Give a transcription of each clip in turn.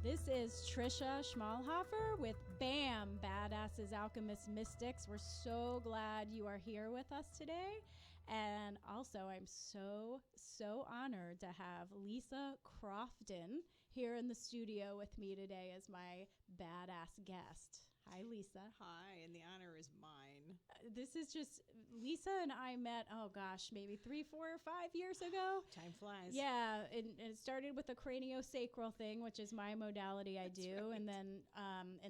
This is Trisha Schmahofer with BAM, Badasses, Alchemists, Mystics. We're so glad you are here with us today. And also, I'm so honored to have Lisa Crofton here in the studio with me today as my badass guest. Hi, Lisa. Hi, and the honor is mine. This is just, Lisa and I met, maybe 3, 4, or 5 years ago. Time flies. Yeah, and it started with a craniosacral thing, which is my modality I do, right. and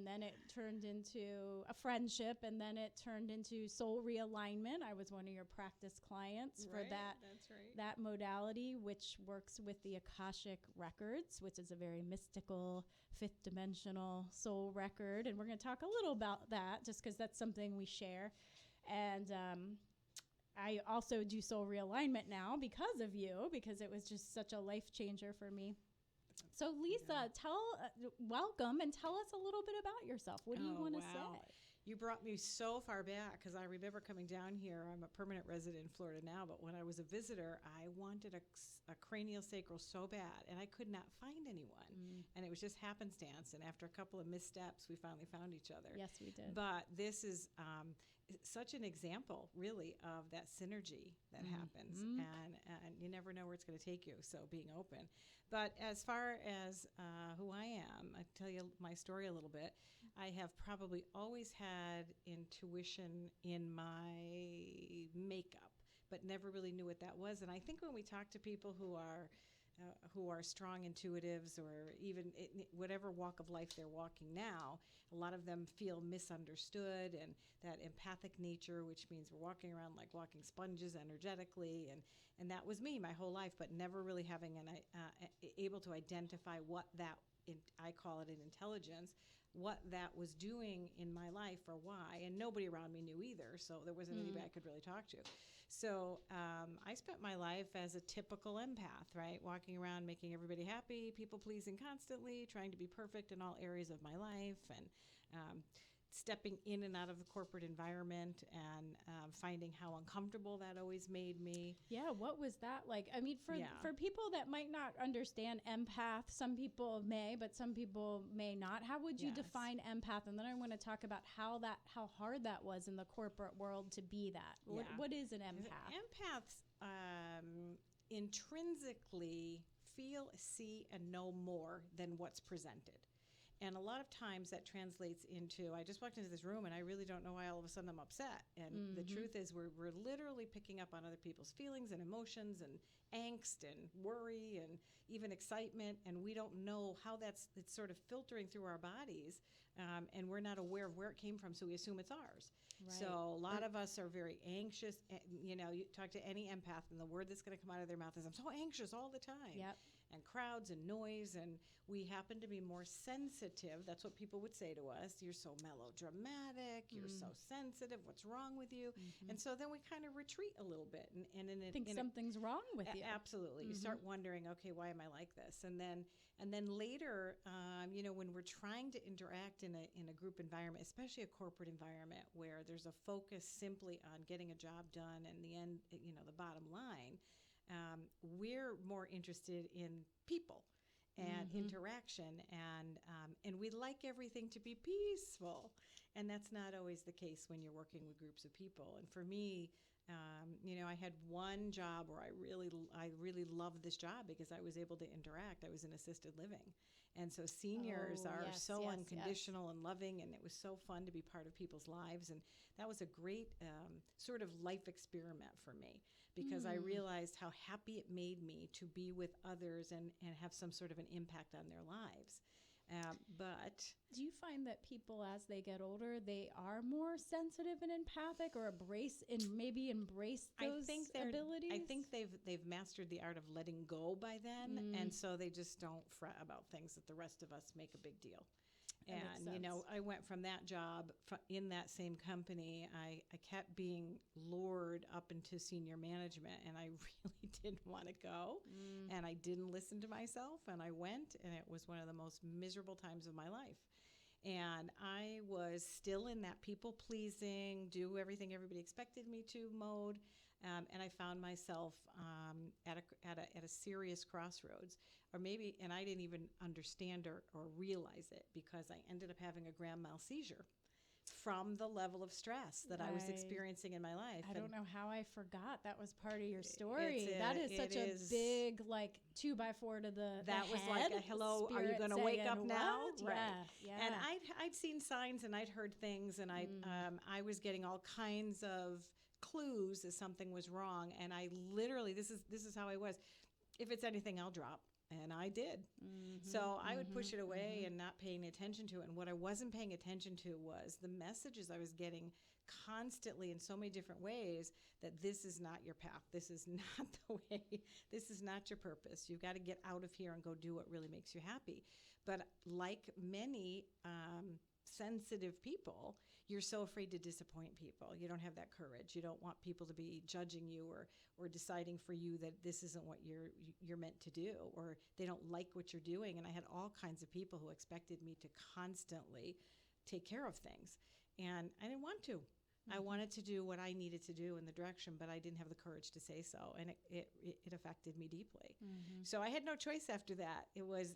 then it turned into a friendship, and then it turned into soul realignment. I was one of your practice clients for that. That's right. That modality, which works with the Akashic records, which is a very mystical, fifth dimensional soul record, and we're going to talk a little about that just because that's something we share. And I also do soul realignment now because of you, because it was just such a life changer for me. So Lisa, welcome and tell us a little bit about yourself. What do you want to say? You brought me so far back because I remember coming down here. I'm a permanent resident in Florida now, but when I was a visitor, I wanted a cranial sacral so bad, and I could not find anyone. And it was just happenstance. And after a couple of missteps, we finally found each other. Yes, we did. But this is such an example, really, of that synergy that happens. And you never know where it's going to take you, so being open. But as far as who I am, I tell you my story a little bit. I have probably always had intuition in my makeup, but never really knew what that was. And I think when we talk to people who are strong intuitives, or even whatever walk of life they're walking now, a lot of them feel misunderstood, and that empathic nature, which means we're walking around like walking sponges energetically, and that was me my whole life, but never really having able to identify what that, I call it an intelligence, what that was doing in my life or why. And nobody around me knew either, so there wasn't anybody I could really talk to. So I spent my life as a typical empath, right? Walking around, making everybody happy, people pleasing constantly, trying to be perfect in all areas of my life, and stepping in and out of the corporate environment, and finding how uncomfortable that always made me. Yeah, what was that like? I mean, for people that might not understand empath, some people may, but some people may not. How would you define empath? And then I want to talk about how hard that was in the corporate world to be that. Yeah. What is an empath? Empaths intrinsically feel, see, and know more than what's presented. And a lot of times that translates into, I just walked into this room and I really don't know why all of a sudden I'm upset. And the truth is we're literally picking up on other people's feelings and emotions and angst and worry and even excitement. And we don't know how it's sort of filtering through our bodies. And we're not aware of where it came from, so we assume it's ours. Right. So a lot of us are very anxious. You talk to any empath and the word that's going to come out of their mouth is, I'm so anxious all the time. Yep. And crowds and noise, and we happen to be more sensitive. That's what people would say to us. You're so melodramatic. You're so sensitive. What's wrong with you? And so then we kind of retreat a little bit, and think something's wrong with you. Absolutely. You start wondering, okay, why am I like this? And then later, when we're trying to interact in a group environment, especially a corporate environment where there's a focus simply on getting a job done and the end, the bottom line. We're more interested in people and interaction, and we like everything to be peaceful, and that's not always the case when you're working with groups of people. And for me, I had one job where I really loved this job because I was able to interact. I was in assisted living, and so seniors are unconditional and loving, and it was so fun to be part of people's lives. And that was a great sort of life experiment for me, because I realized how happy it made me to be with others and have some sort of an impact on their lives. But do you find that people, as they get older, they are more sensitive and empathic, or embrace those abilities? I think they've mastered the art of letting go by then, and so they just don't fret about things that the rest of us make a big deal. And, I went from that job in that same company. I kept being lured up into senior management, and I really didn't want to go. And I didn't listen to myself, and I went, and it was one of the most miserable times of my life. And I was still in that people-pleasing, do everything everybody expected me to mode. And I found myself at a serious crossroads, or maybe, and I didn't even understand or realize it, because I ended up having a grand mal seizure from the level of stress that I was experiencing in my life. I don't know how I forgot that was part of your story. It, that is such a big, like, 2x4 to the That was head. like a hello, are you going to wake up now? What? Right. Yeah. And I'd seen signs and I'd heard things, and I was getting all kinds of clues that something was wrong. And I literally, this is how I was. If it's anything, I'll drop. And I did. So I would push it away and not paying attention to it. And what I wasn't paying attention to was the messages I was getting constantly in so many different ways, that this is not your path. This is not the way. This is not your purpose. You've got to get out of here and go do what really makes you happy. But like many sensitive people, you're so afraid to disappoint people. You don't have that courage. You don't want people to be judging you or deciding for you that this isn't what you're meant to do, or they don't like what you're doing. And I had all kinds of people who expected me to constantly take care of things, and I didn't want to. I wanted to do what I needed to do in the direction, but I didn't have the courage to say so, and it affected me deeply. So I had no choice after that. It was,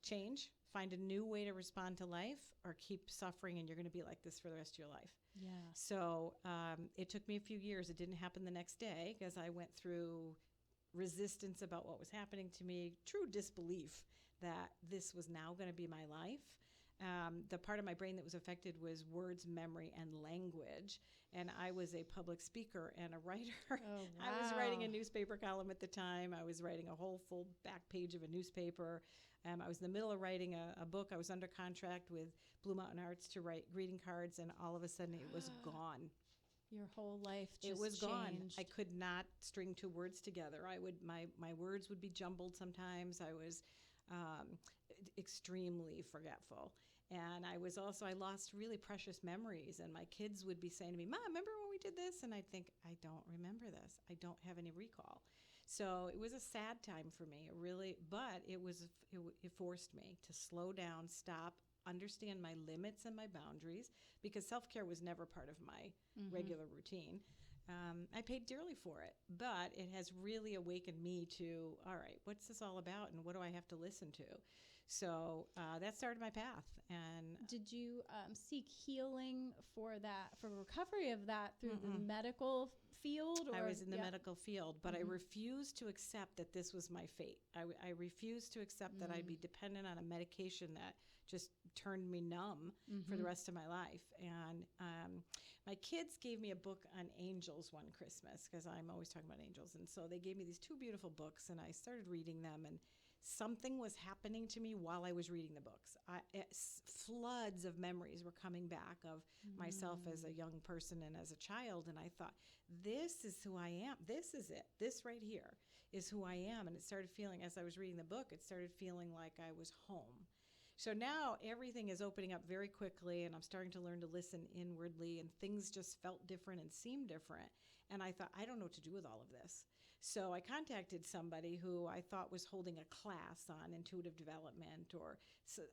change, find a new way to respond to life, or keep suffering, and you're going to be like this for the rest of your life. Yeah. So it took me a few years. It didn't happen the next day, because I went through resistance about what was happening to me, true disbelief that this was now going to be my life. The part of my brain that was affected was words, memory, and language. And I was a public speaker and a writer. Oh, wow. I was writing a newspaper column at the time. I was writing a whole full back page of a newspaper. I was in the middle of writing a book. I was under contract with Blue Mountain Arts to write greeting cards, and all of a sudden it was gone. Your whole life just It was changed. gone. I could not string two words together. My words would be jumbled sometimes. I was extremely forgetful. And I lost really precious memories. And my kids would be saying to me, Mom, remember when we did this? And I'd think, I don't remember this. I don't have any recall. So it was a sad time for me, but it forced me to slow down, stop, understand my limits and my boundaries, because self-care was never part of my regular routine. I paid dearly for it, but it has really awakened me to, all right, what's this all about, and what do I have to listen to? So that started my path. And did you seek healing for recovery of that through the medical field? Or? I was in the medical field, but I refused to accept that this was my fate. I refused to accept that I'd be dependent on a medication that just turned me numb for the rest of my life. And my kids gave me a book on angels one Christmas, because I'm always talking about angels. And so they gave me these two beautiful books, and I started reading them, and something was happening to me while I was reading the books. Floods of memories were coming back of myself as a young person and as a child, and I thought, this is who I am. This is it. This right here is who I am. And it started feeling, as I was reading the book, it started feeling like I was home. So now everything is opening up very quickly, and I'm starting to learn to listen inwardly, and things just felt different and seemed different. And I thought, I don't know what to do with all of this. So I contacted somebody who I thought was holding a class on intuitive development,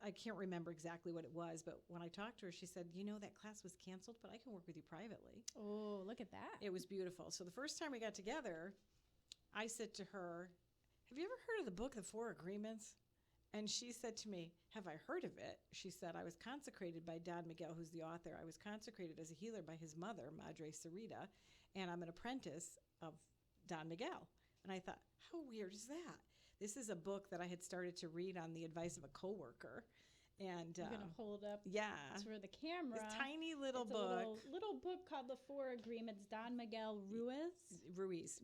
I can't remember exactly what it was, but when I talked to her, she said, that class was canceled, but I can work with you privately. Oh, look at that. It was beautiful. So the first time we got together, I said to her, have you ever heard of the book, The Four Agreements? And she said to me, have I heard of it? She said, I was consecrated by Don Miguel, who's the author. I was consecrated as a healer by his mother, Madre Sarita, and I'm an apprentice of Don Miguel. And I thought, how weird is that? This is a book that I had started to read on the advice of a coworker. And you're going to hold up for the camera. This tiny little it's book. A little book called The Four Agreements, Don Miguel Ruiz. Ruiz.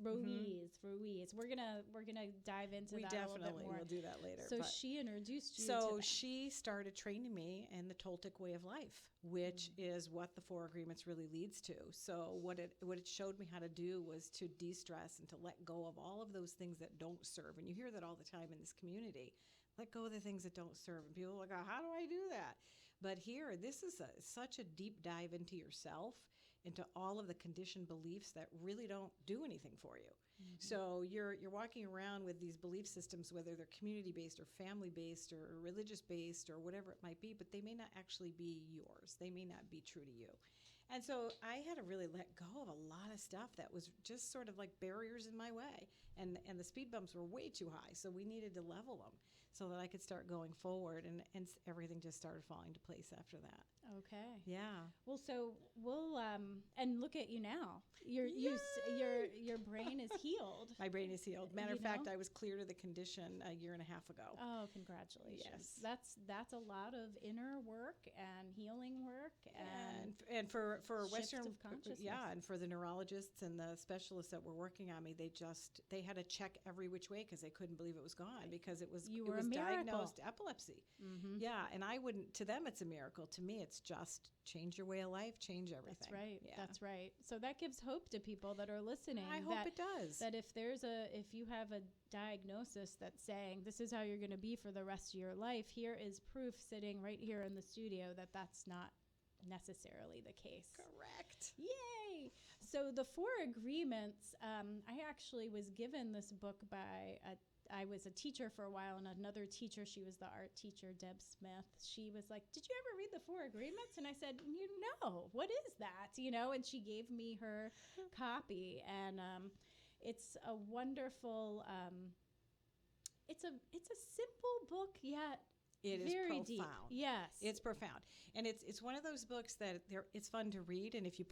We're gonna dive into that a little bit more. We'll do that later. So she introduced you to that. She started training me in the Toltec way of life, which is what the Four Agreements really leads to. So what it showed me how to do was to de-stress and to let go of all of those things that don't serve. And you hear that all the time in this community. Let go of the things that don't serve. And people are like, how do I do that? But here, this is such a deep dive into yourself, into all of the conditioned beliefs that really don't do anything for you. So you're walking around with these belief systems, whether they're community-based or family-based or religious-based or whatever it might be, but they may not actually be yours. They may not be true to you. And so I had to really let go of a lot of stuff that was just sort of like barriers in my way. And the speed bumps were way too high. So we needed to level them so that I could start going forward. And everything just started falling to place after that. Okay. Yeah. Well, so we'll and look at you now. Your brain is healed. My brain is healed. Matter of You know? fact, I was clear to the condition a year and a half ago. Oh, congratulations! Yes. That's a lot of inner work and healing work And for shifts Western, of consciousness. yeah, and for the neurologists and the specialists that were working on me, they had to check every which way because they couldn't believe it was gone because it was a miracle. diagnosed epilepsy. Mm-hmm. Yeah, and I wouldn't. To them, it's a miracle. To me, it's just change your way of life, change everything. That's right. Yeah. That's right. So that gives hope to people that are listening. I hope it does. That if you have a diagnosis that's saying this is how you're going to be for the rest of your life, here is proof sitting right here in the studio that that's not necessarily the case. Correct. Yay! So the 4 agreements, I actually was given this book by I was a teacher for a while, and another teacher, she was the art teacher, Deb Smith. She was like, "Did you ever read the 4 agreements?" And I said, what is that? And she gave me her copy, and it's a wonderful, it's a simple book, yet It is very profound. deep. Yes. It's profound. And it's one of those books that it's fun to read, and if you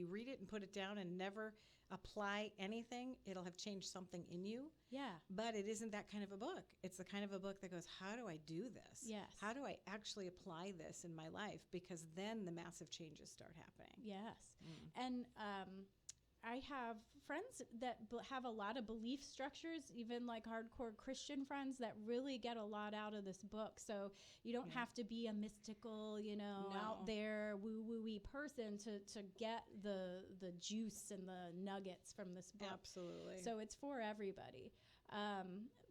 read it and put it down and never apply anything, it'll have changed something in you. Yeah. But it isn't that kind of a book. It's the kind of a book that goes, how do I do this? Yes. How do I actually apply this in my life? Because then the massive changes start happening. Yes. And I have friends that have a lot of belief structures, even like hardcore Christian friends that really get a lot out of this book. So you don't have to be a mystical, out there woo-woo-y person to get the juice and the nuggets from this book. Absolutely. So it's for everybody.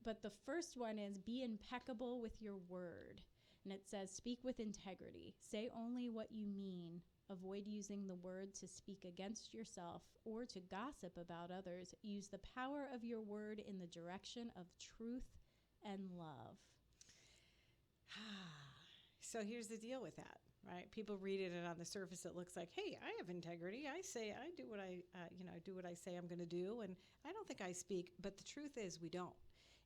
But the first one is be impeccable with your word. And it says, speak with integrity. Say only what you mean. Avoid using the word to speak against yourself or to gossip about others. Use the power of your word in the direction of truth and love. So here's the deal with that, right? People read it, and on the surface, it looks like, hey, I have integrity. I do what I say I'm going to do, and I don't think I speak. But the truth is, we don't.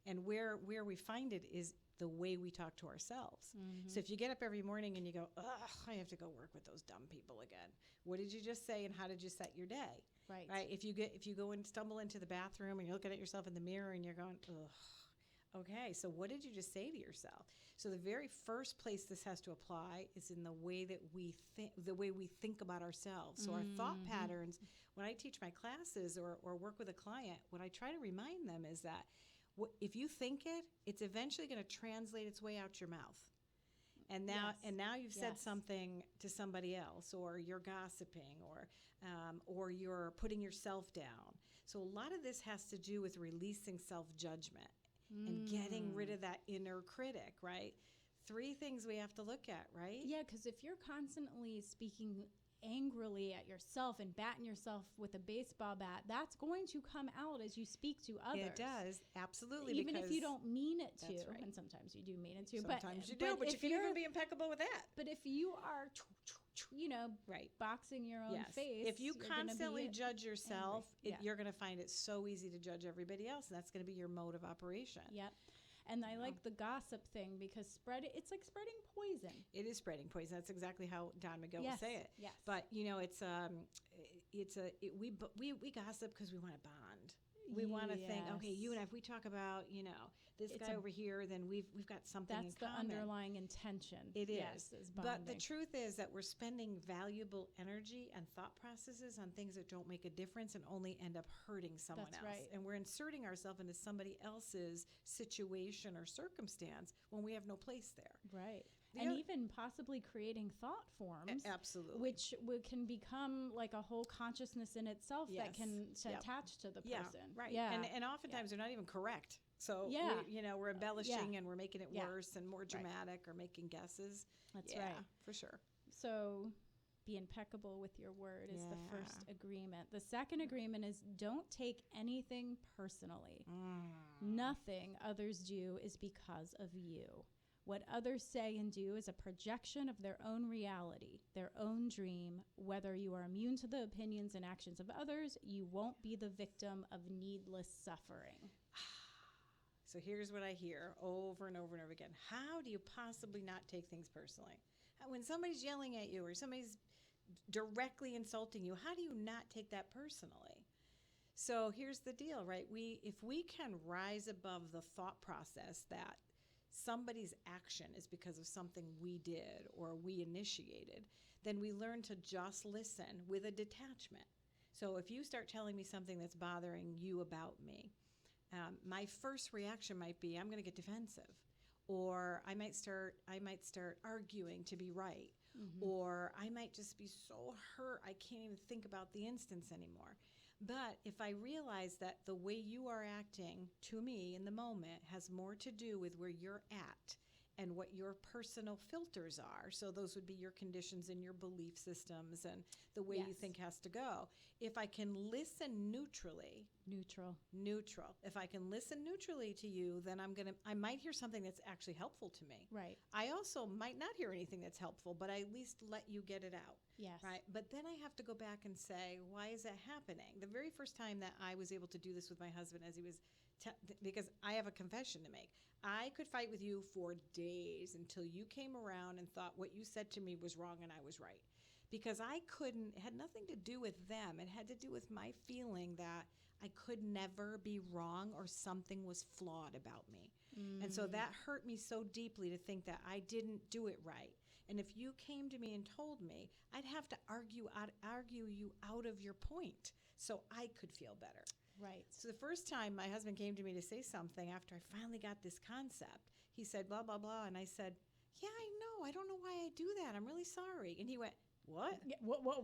And where we find it is the way we talk to ourselves. Mm-hmm. So if you get up every morning and you go, ugh, I have to go work with those dumb people again. What did you just say, and how did you set your day? Right. If you go and stumble into the bathroom and you're looking at yourself in the mirror and you're going, ugh, okay, so what did you just say to yourself? So the very first place this has to apply is in the way that we think about ourselves. So our thought patterns, when I teach my classes or work with a client, what I try to remind them is that if you think it, it's eventually going to translate its way out your mouth. And now you've said something to somebody else, or you're gossiping, or you're putting yourself down. So a lot of this has to do with releasing self-judgment and getting rid of that inner critic, right? 3 things we have to look at, right? Yeah, because if you're constantly speaking angrily at yourself and batting yourself with a baseball bat, that's going to come out as you speak to others. It does, absolutely. Even if you don't mean it to. That's right. And sometimes you do mean it to. Sometimes you do, but you can even be impeccable with that. But if you are, boxing your own face. If you constantly judge yourself, you're going to find it so easy to judge everybody else, and that's going to be your mode of operation. Yep. And I like the gossip thing because it's like spreading poison. It is spreading poison. That's exactly how Don Miguel will say it. Yes. But we gossip because we want to bond. We want to think, okay, you and I, if we talk about, this guy over here, then we've got something in common. That's the underlying intention. It is. Yes, is but the truth is that we're spending valuable energy and thought processes on things that don't make a difference and only end up hurting someone else. Right. And we're inserting ourselves into somebody else's situation or circumstance when we have no place there. Right. Even possibly creating thought forms. Absolutely. Which can become like a whole consciousness in itself that can attach to the person. Right. Yeah. And oftentimes they're not even correct. So, we're embellishing and we're making it worse and more dramatic or making guesses. That's right. For sure. So be impeccable with your word is the first agreement. The second agreement is don't take anything personally. Nothing others do is because of you. What others say and do is a projection of their own reality, their own own dream. Whether you are immune to the opinions and actions of others, you won't be the victim of needless suffering. So here's what I hear over and over and over again. How do you possibly not take things personally? When somebody's yelling at you or somebody's directly insulting you, how do you not take that personally? So here's the deal, right? If we can rise above the thought process that somebody's action is because of something we did or we initiated, then we learn to just listen with a detachment. So if you start telling me something that's bothering you about me, my first reaction might be, I'm going to get defensive, or I might start arguing to be right, or I might just be so hurt I can't even think about the instance anymore. But if I realize that the way you are acting to me in the moment has more to do with where you're at and what your personal filters are, so those would be your conditions and your belief systems and the way you think has to go. If I can listen neutrally. Neutral. If I can listen neutrally to you, then I might hear something that's actually helpful to me. Right. I also might not hear anything that's helpful, but I at least let you get it out. Yes. Right. But then I have to go back and say, why is that happening? The very first time that I was able to do this with my husband as he was because I have a confession to make. I could fight with you for days until you came around and thought what you said to me was wrong and I was right. Because it had nothing to do with them. It had to do with my feeling that I could never be wrong or something was flawed about me. And so that hurt me so deeply to think that I didn't do it right. And if you came to me and told me, I'd have to argue you out of your point so I could feel better. Right. So the first time my husband came to me to say something after I finally got this concept, he said, blah, blah, blah. And I said, yeah, I know. I don't know why I do that. I'm really sorry. And he went, what? Yeah, what? Yeah,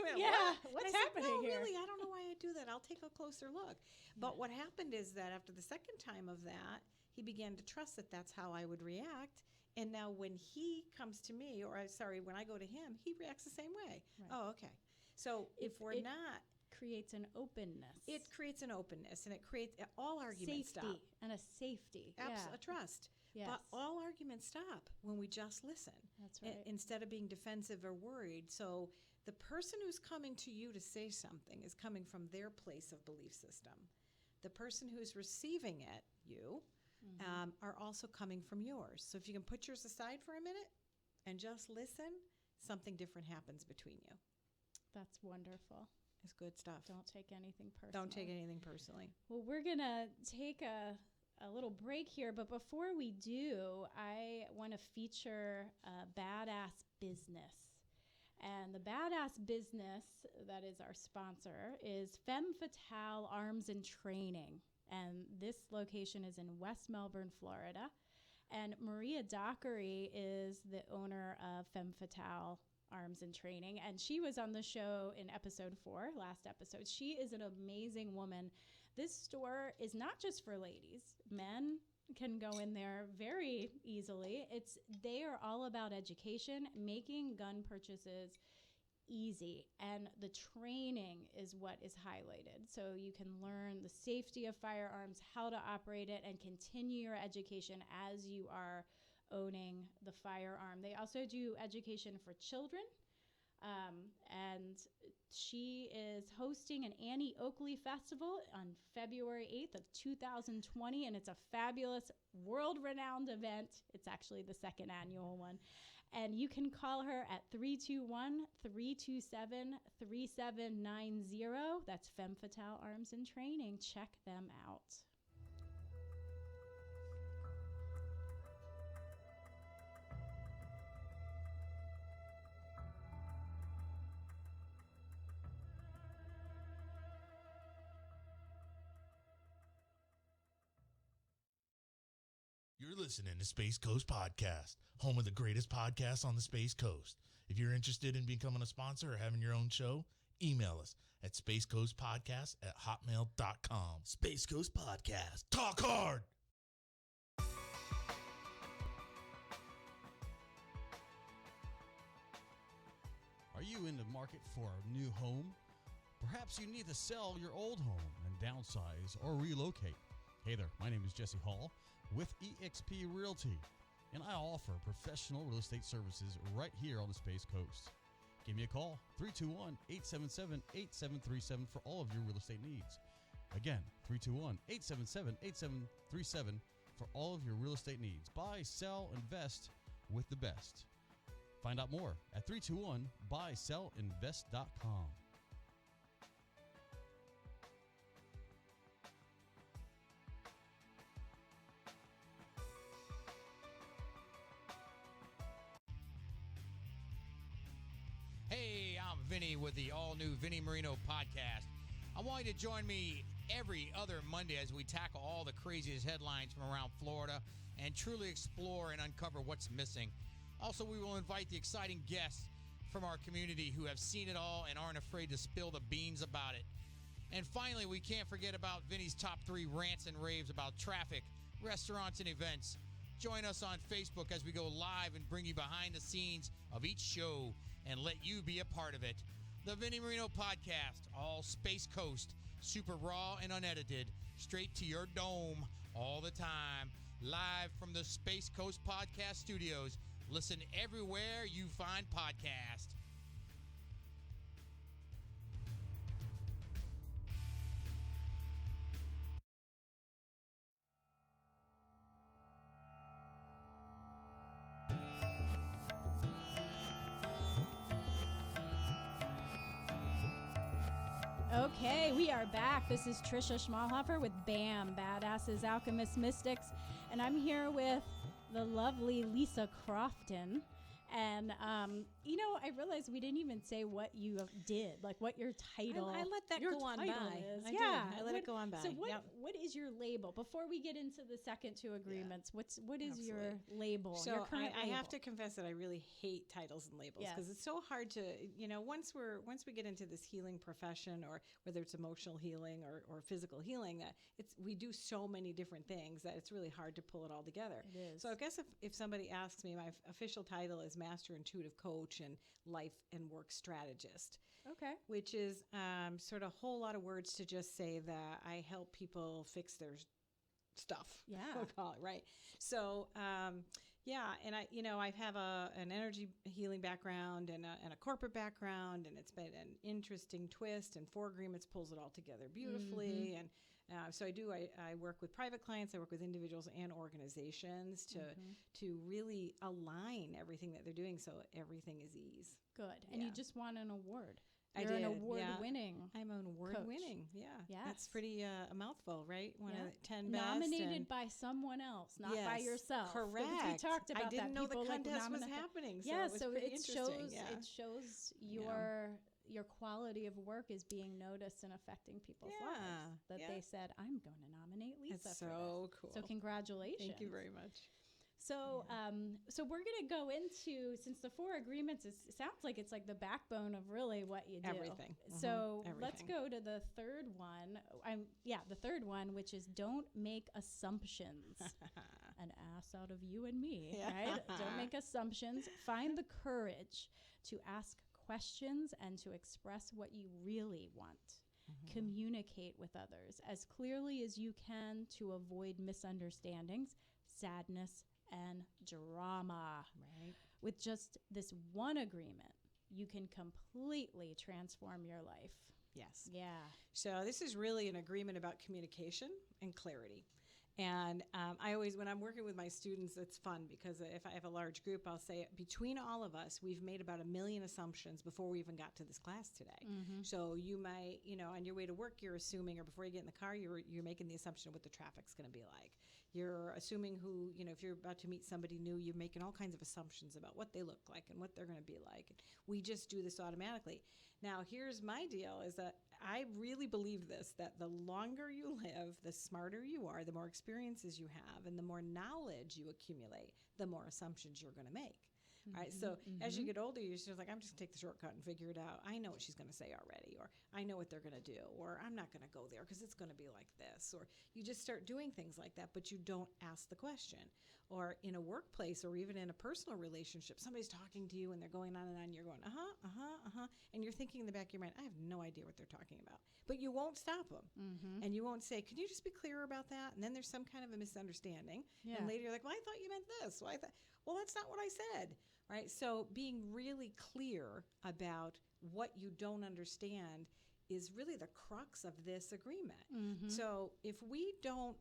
went, yeah. What? What's No, happening here? Really, I don't know why I do that. I'll take a closer look. But what happened is that after the second time of that, he began to trust that that's how I would react. And now when he comes to me, when I go to him, he reacts the same way. Right. Oh, okay. So if we're not... creates an openness. It creates an openness, and it creates all arguments stop. And a safety. A trust. Yes. But all arguments stop when we just listen. That's right. Instead of being defensive or worried. So the person who's coming to you to say something is coming from their place of belief system. The person who's receiving it, you, are also coming from yours. So if you can put yours aside for a minute and just listen, something different happens between you. That's wonderful. It's good stuff. Don't take anything personally. Don't take anything personally. Well, we're going to take a little break here, but before we do, I want to feature a badass business. And the badass business that is our sponsor is Femme Fatale Arms and Training. And this location is in West Melbourne, Florida. And Maria Dockery is the owner of Femme Fatale Arms and Training, and she was on the show in episode 4, last episode. She is an amazing woman. This store is not just for ladies. Men can go in there very easily. They are all about education, making gun purchases easy, and the training is what is highlighted. So you can learn the safety of firearms, how to operate it, and continue your education as you are owning the firearm. They also do education for children, and she is hosting an Annie Oakley Festival on February 8th of 2020, and it's a fabulous, world-renowned event. It's actually the second annual one. And you can call her at 321-327-3790. That's Femme Fatale Arms and Training. Check them out. You're listening to Space Coast Podcast, home of the greatest podcasts on the Space Coast. If you're interested in becoming a sponsor or having your own show, email us at spacecoastpodcast@hotmail.com. Space Coast Podcast. Talk hard! Are you in the market for a new home? Perhaps you need to sell your old home and downsize or relocate. Hey there, my name is Jesse Hall with eXp Realty, and I offer professional real estate services right here on the Space Coast. Give me a call, 321-877-8737 for all of your real estate needs. Again, 321-877-8737 for all of your real estate needs. Buy, sell, invest with the best. Find out more at 321-buysellinvest.com. Hey, I'm Vinny with the all-new Vinny Marino podcast. I want you to join me every other Monday as we tackle all the craziest headlines from around Florida and truly explore and uncover what's missing. Also, we will invite the exciting guests from our community who have seen it all and aren't afraid to spill the beans about it. And finally, we can't forget about Vinny's top 3 rants and raves about traffic, restaurants, and events. Join us on Facebook as we go live and bring you behind the scenes of each show and let you be a part of it. The Vinny Marino Podcast, all Space Coast, super raw and unedited, straight to your dome all the time, live from the Space Coast Podcast Studios. Listen everywhere you find podcasts. Okay, we are back. This is Trisha Schmahofer with BAM, Badasses, Alchemists, Mystics, and I'm here with the lovely Lisa Crofton. And, I realized we didn't even say what you did, like what your title. I let that your go on by. title is. I yeah, did. I let it go on by. So what, Yep. what is your label? Before we get into the second 2 agreements, what is your Absolutely. label? So your current I have label? to confess that I really hate titles and labels because Yes. it's so hard to, once we get into this healing profession, or whether it's emotional healing or physical healing, that we do so many different things that it's really hard to pull it all together. It is. So I guess if somebody asks me, my official title is Master Intuitive Coach and Life and Work Strategist. Okay. Which is sort of a whole lot of words to just say that I help people fix their stuff. Yeah. We'll call it, right? So, and I have an energy healing background and a corporate background, and it's been an interesting twist, and 4 Agreements pulls it all together beautifully. Mm-hmm. And so I work with private clients, I work with individuals and organizations to really align everything that they're doing so everything is ease. Good. And you Yeah. just won an award. I You're did, an yeah. award-winning. I'm an award-winning, yeah. That's Yes. pretty a mouthful, right? One Yeah. of the 10 best. Nominated by someone else, not by Yes, yourself. Correct. Because we talked about I didn't that. know the People contest was nominate- happening, so Yeah, it was so pretty it interesting. shows Yeah. it shows Yeah. your quality of work is being noticed and affecting people's Yeah, lives. That yeah. they said, I'm going to nominate Lisa It's for so this. cool. So congratulations. Thank you very much. So, so we're going to go into, since the 4 Agreements it sounds like it's like the backbone of really what you do. Everything. So let's Everything. go to the third one. The third one, which is don't make assumptions. An ass out of you and me, Yeah. right? Don't make assumptions. Find the courage to ask questions and to express what you really want. Communicate with others as clearly as you can to avoid misunderstandings, sadness, and drama. Right. With just this one agreement, you can completely transform your life. Yes. Yeah. So this is really an agreement about communication and clarity. And I always, when I'm working with my students, it's fun because if I have a large group, I'll say between all of us, we've made about 1 million assumptions before we even got to this class today. So you might, on your way to work, you're assuming, or before you get in the car, you're making the assumption of what the traffic's going to be like. You're assuming who, if you're about to meet somebody new, you're making all kinds of assumptions about what they look like and what they're going to be like. We just do this automatically. Now, here's my deal is that I really believe this, that the longer you live, the smarter you are, the more experiences you have, and the more knowledge you accumulate, the more assumptions you're going to make. Right. So as you get older, you're just like, I'm just going to take the shortcut and figure it out. I know what she's going to say already, or I know what they're going to do, or I'm not going to go there because it's going to be like this. Or you just start doing things like that, but you don't ask the question. Or in a workplace or even in a personal relationship, somebody's talking to you and they're going on and on. You're going, and you're thinking in the back of your mind, I have no idea what they're talking about. But you won't stop them. And you won't say, could you just be clearer about that? And then there's some kind of a misunderstanding. Yeah. And later you're like, well, I thought you meant this. Well, that's not what I said. right? So being really clear about what you don't understand is really the crux of this agreement. So if we don't,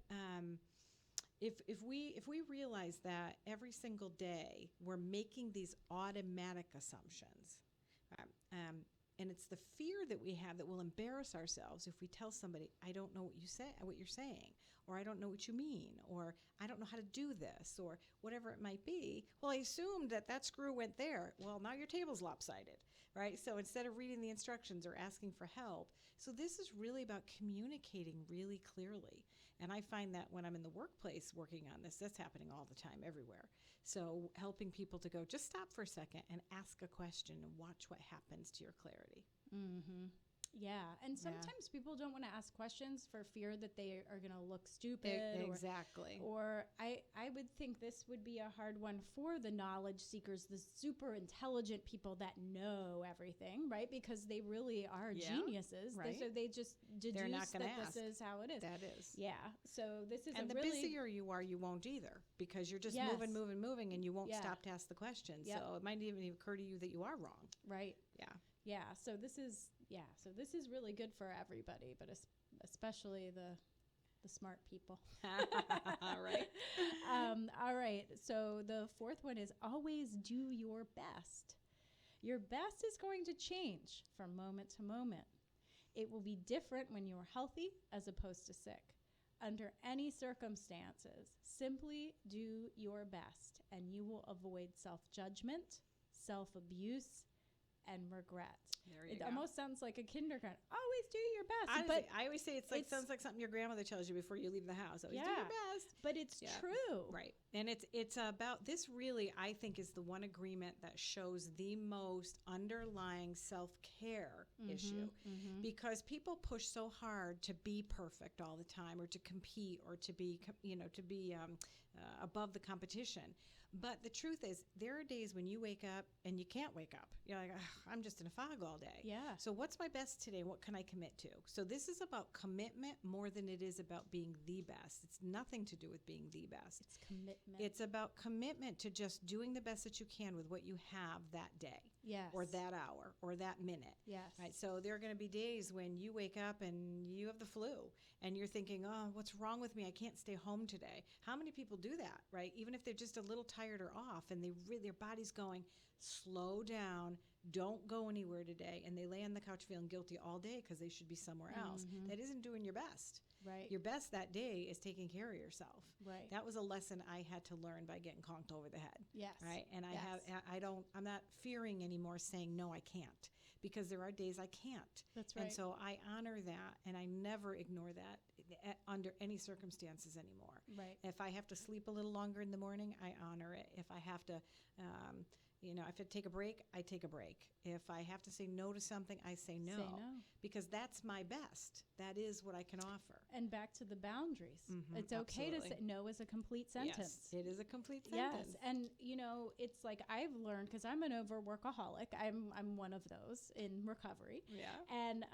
if we realize that every single day we're making these automatic assumptions, and it's the fear that we have that will embarrass ourselves if we tell somebody, I don't know what you're saying, or I don't know what you mean, or I don't know how to do this, or whatever it might be. Well, I assumed that screw went there. Well, now your table's lopsided, right? So instead of reading the instructions or asking for help, so this is really about communicating really clearly. And I find that when I'm in the workplace working on this, that's happening all the time everywhere. So helping people to go, just stop for a second and ask a question and watch what happens to your clarity. Yeah, and sometimes people don't want to ask questions for fear that they are going to look stupid. Exactly. Or I would think this would be a hard one for the knowledge seekers, the super intelligent people that know everything, right? Because they really are geniuses. Right. So they just They're not deduce gonna that ask. this is how it is. That is. Yeah, so this is And the really busier you are, you won't either, because you're just Yes. moving, and you won't Yeah. stop to ask the questions. Yep. So it might even occur to you that you are wrong. right. Yeah. Yeah, so this is really good for everybody, but especially the smart people. Right. All right. So the fourth one is always do your best. Your best is going to change from moment to moment. It will be different when you are healthy as opposed to sick. Under any circumstances, simply do your best and you will avoid self-judgment, self-abuse, and regret. There you It go. almost sounds like a kindergarten. Always do your best. Honestly, I always say it's like it's- sounds like something your grandmother tells you before you leave the house. Always do Yeah. your best. But it's Yeah. true. Right. And it's about this really, I think, is the one agreement that shows the most underlying self-care issue. Because people push so hard to be perfect all the time, or to compete, or to be, above the competition. But the truth is, there are days when you wake up and you can't wake up. You're like, I'm just in a fog all day. Yeah. So what's my best today? What can I commit to? So this is about commitment more than it is about being the best. It's nothing to do with being the best. It's commitment. It's about commitment to just doing the best that you can with what you have that day, yes. or that hour, or that minute. Yes. Right. So there are going to be days when you wake up and you have the flu and you're thinking, oh, what's wrong with me? I can't stay home today. How many people do that, right? Even if they're just a little tired or off, and their body's going, slow down, don't go anywhere today. And they lay on the couch feeling guilty all day because they should be somewhere else. That isn't doing your best. Right. Your best that day is taking care of yourself. Right. That was a lesson I had to learn by getting conked over the head. Yes. Right. And Yes. I'm not fearing anymore saying, no, I can't, because there are days I can't. That's right. And so I honor that, and I never ignore that under any circumstances anymore. Right. If I have to sleep a little longer in the morning, I honor it. If I have to, if I have to take a break, I take a break. If I have to say no to something, I say no. Say no. Because that's my best. That is what I can offer. And back to the boundaries. Mhm, It's okay to absolutely. say no is a complete sentence. Yes, it is a complete sentence. Yes, and it's like I've learned, because I'm an overworkaholic. I'm one of those in recovery. Yeah. And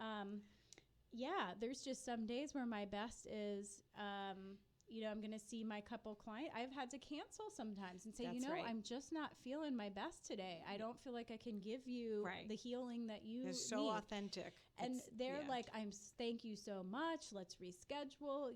there's just some days where my best is, I'm going to see my couple client. I've had to cancel sometimes and say, That's right. I'm just not feeling my best today. I don't feel like I can give you Right. the healing that you It's so need. authentic. And It's- they're yeah. like, thank you so much. Let's reschedule.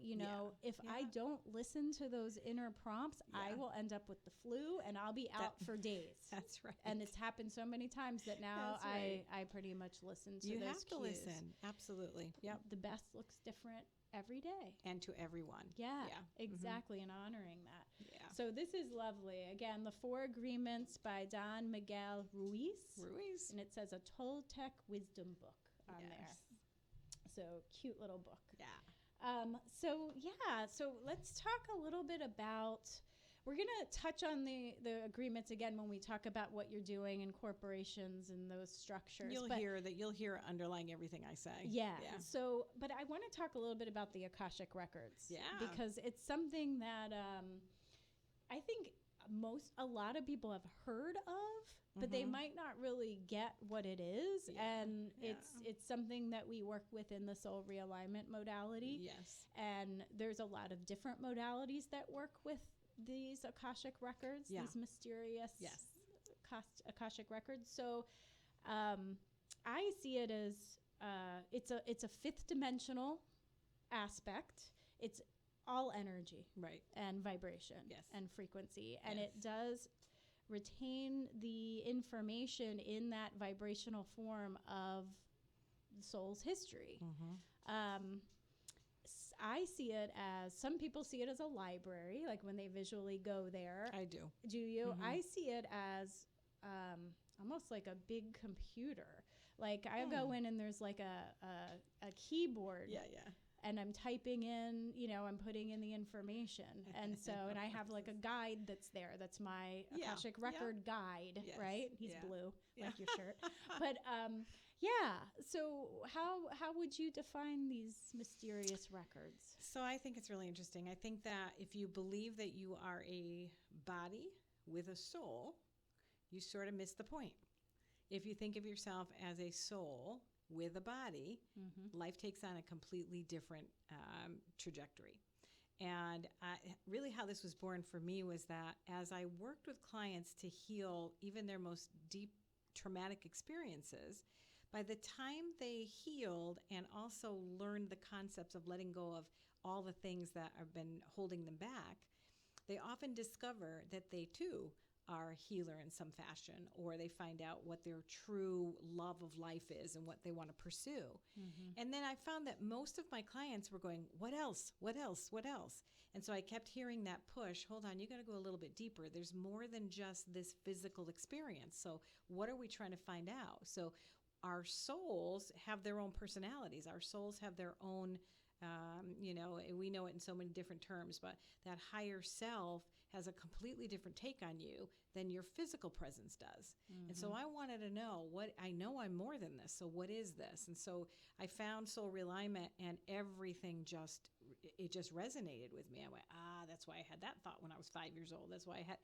If I Yeah. don't listen to those inner prompts, I Yeah. will end up with the flu and I'll be out for days. That's right. And it's happened so many times that now That's right. I pretty much listen to you those have to cues. listen. Absolutely. Yep. The best looks different every day. And to everyone. Yeah, Yeah. exactly. And honoring that. Yeah. So this is lovely. Again, the 4 Agreements by Don Miguel Ruiz. Ruiz. And it says a Toltec wisdom book on there. So cute little book. Yeah. So let's talk a little bit about, we're going to touch on the agreements again when we talk about what you're doing in corporations and those structures. You'll hear underlying everything I say. Yeah. So, but I want to talk a little bit about the Akashic records. Yeah. Because it's something that I think a lot of people have heard of, but they might not really get what it is. Yeah. And Yeah. it's something that we work with in the soul realignment modality. Yes. And there's a lot of different modalities that work with these Akashic records, Yeah. these mysterious Yes. Akashic records. So I see it as it's a fifth dimensional aspect. It's all energy, Right. and vibration, Yes. and frequency, and Yes. it does retain the information in that vibrational form of the soul's history. I see it as, some people see it as a library, like when they visually go there. I do. Do you? I see it as almost like a big computer. Like I go in and there's like a keyboard. Yeah. And I'm typing in, I'm putting in the information. And so, and I have like a guide that's there. That's my Akashic record guide, Yes. right? He's Yeah. blue, Yeah. like your shirt. But so how would you define these mysterious records? So I think it's really interesting. I think that if you believe that you are a body with a soul, you sort of miss the point. If you think of yourself as a soul with a body, life takes on a completely different trajectory. And really how this was born for me was that as I worked with clients to heal even their most deep traumatic experiences, by the time they healed and also learned the concepts of letting go of all the things that have been holding them back, they often discover that they too are a healer in some fashion, or they find out what their true love of life is and what they want to pursue. And then I found that most of my clients were going, what else? What else? What else? And so I kept hearing that push, hold on, you got to go a little bit deeper. There's more than just this physical experience. So what are we trying to find out? So our souls have their own personalities. Our souls have their own, we know it in so many different terms, but that higher self has a completely different take on you than your physical presence does. And so I wanted to know I know I'm more than this. So what is this? And so I found soul realignment, and everything just resonated with me. I went, that's why I had that thought when I was 5 years old. That's why I had,